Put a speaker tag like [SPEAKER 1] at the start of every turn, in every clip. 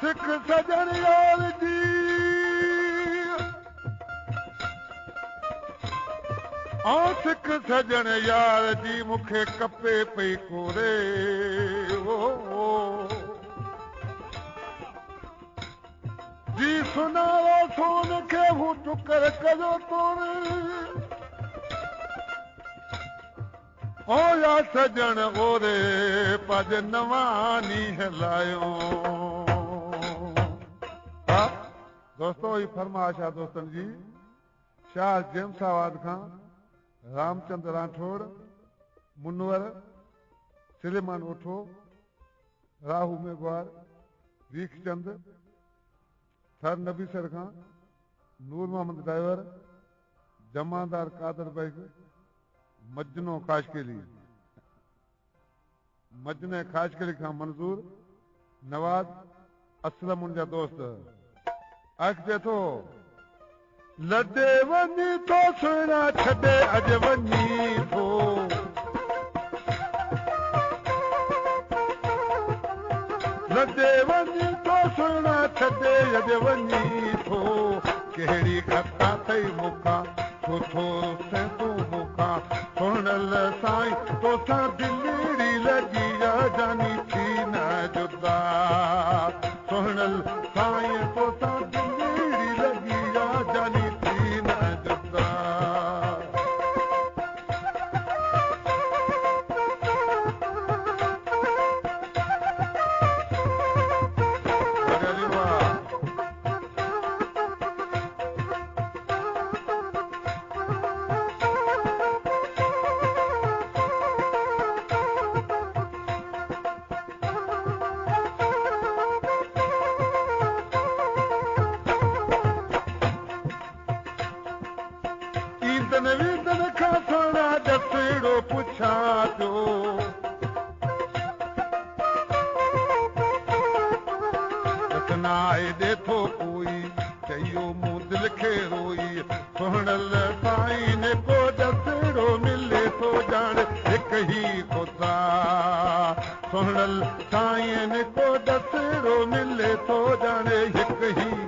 [SPEAKER 1] सिख सजण यार जी सिख सजण यार जी मूंखे कपे पई कोरे जी सुनारो सोन खे हू टुकर कयो तोरे या सजण ओरे पज नवानी हलायो दोस्तों ही फरमाइश आहे दोस्तनि जी शाह जेमसाबाद खां रामचंद्र राठौड़ मुनवर सिलेमान ओठो राहू मेघवार वीखचंद थर नबीसर खां नूर मोहम्मद ड्राइवर जमादार कादर बैग मजनो काशकेली मजने काशकेली खां मंजूर नवाज असलम उनजा दोस्त अचे थो लॾे वञी थो सुहिणा छॾे अॼु वञी थो लॾे वञी थो सुहिणा छॾे अॼु वञी थो कहिड़ी खता अथई मूंखां छो थो तूं मूंखां सुहिणल साईं तोसां दिलड़ी लॻी जानी थी न जुदा सुहिणल साईं तोसां दिलड़ी लॻी जानी थी न जुदा वीदन खां सोना दसड़ो पुछा थो दसनाए ॾे थो कोई चयो मूं दिलि खे रोई सुहिणल साईं ने को दसड़ो मिले थो ॼाण हिकु ई खुदा सुहिणल साईं ने को दसड़ो मिले थो ॼाण हिकु ई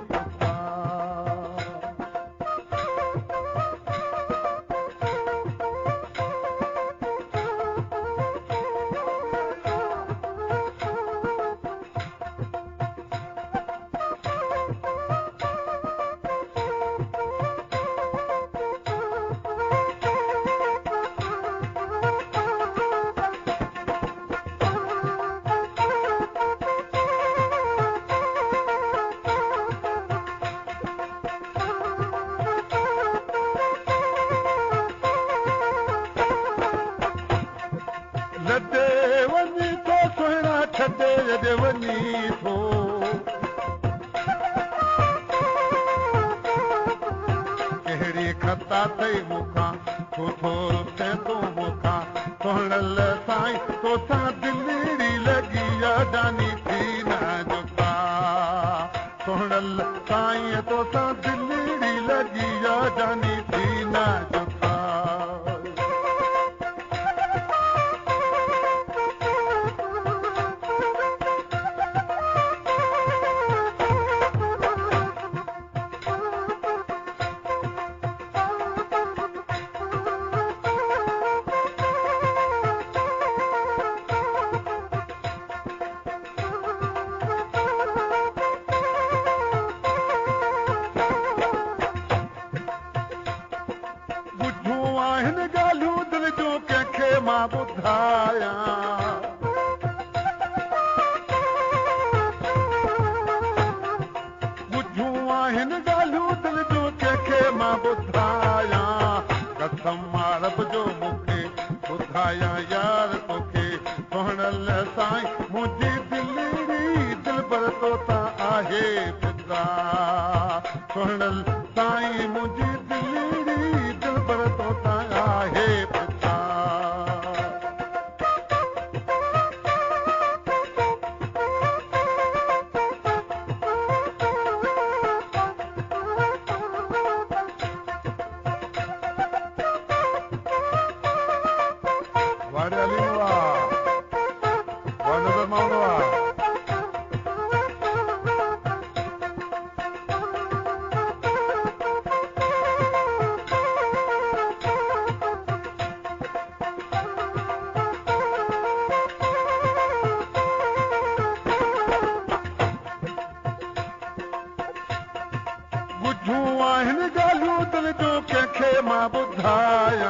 [SPEAKER 1] लॾे वञी थो सुहिणा छॾे अॼु वञी थो कहिड़ी खता अथई मूंखां छो थो रुसे तूं मूंखां सुहिणल साईं तोसां दिलड़ी लॻी जानी थी न जुदा सुहिणल साईं तोसां दिलड़ी लॻी जानी थी न जुदा आहिनि ॻाल्हियूं दिलि जूं कंहिंखे मां ॿुधायां ॿुधियूं आहिनि ॻाल्हियूं दिलि जूं कंहिंखे मां ॿुधायां कसम रब जो मूंखे ॿुधायां यार तोखे सुहिणल साईं मुंहिंजी दिलड़ी दिलबर तोतां आहे फिदा सुहिणल साईं मुंहिंजी दिलड़ी दिलबर तोतां आहे फिदा वारे अली वाह कंहिंखे मां ॿुधायां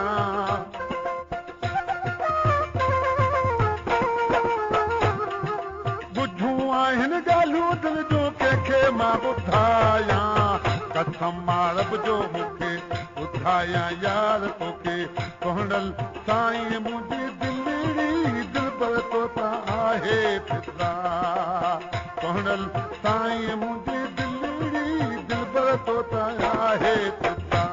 [SPEAKER 1] ॿुधूं आहिनि ॻाल्हियूं दिल जो कंहिंखे मां ॿुधायां कसम रब जो मूंखे ॿुधायां यार तोखे सोहणल साईं मुंहिंजी दिलड़ी दिल पर तोता आहे फितरा सोहणल साईं मुंहिंजी दिलड़ी दिल पर तोता आहे फितरा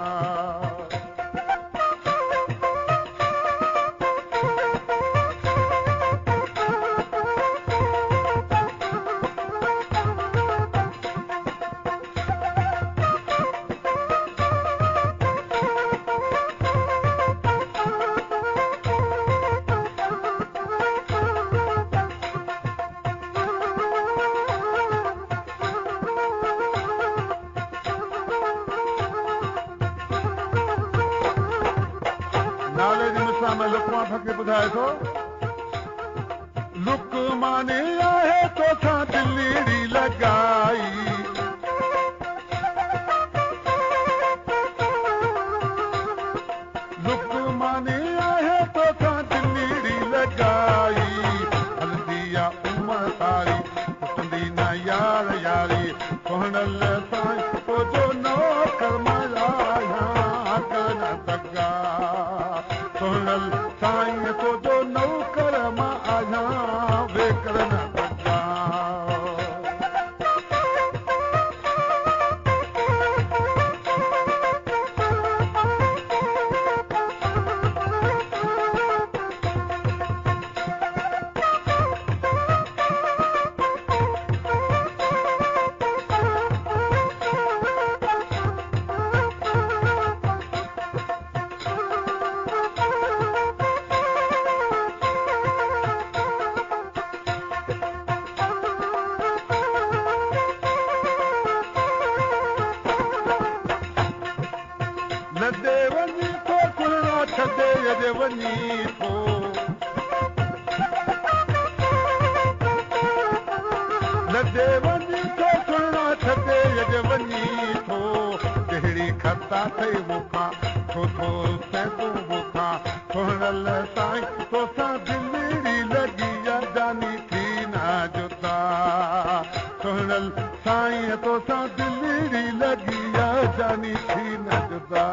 [SPEAKER 1] नाले जी मिसाल में लुकमा फ़क़ीर ॿुधाए थो लुकमाने आहे तोसां दिलड़ी लॻाई लुकमाने आहे तोसां दिलड़ी लॻाई हलंदी आहे उमिरि सारी टुटंदी न यार यारी सोहणल साईं तुंहिंजो नौकर मल्हायां कर न सघां सोहणल साईं तुंहिंजो नौकर मां आहियां वे कर न सघां लदे वञी थो कुलड़ा छॾे अॼु वञी थो लदे वञी थो कुलड़ा छॾे अॼु वञी थो कहिड़ी खता अथई मूंखां छो थो तूं मूंखां सोहणल साईं तोसां दिलड़ी लॻी आहे जानी थी न जुदा सोहणल साईं तोसां दिलड़ी लॻी आहे जानी थी न जुदा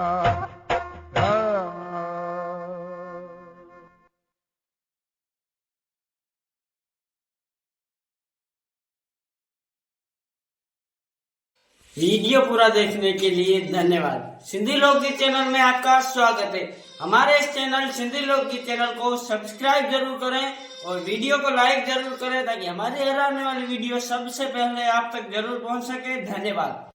[SPEAKER 2] वीडियो पूरा देखने के लिए धन्यवाद। सिंधी लोकगीत चैनल में आपका स्वागत है। हमारे इस चैनल सिंधी लोकगीत चैनल को सब्सक्राइब जरूर करें और वीडियो को लाइक जरूर करें ताकि हमारी हर आने वाली वीडियो सबसे पहले आप तक जरूर पहुंच सके। धन्यवाद।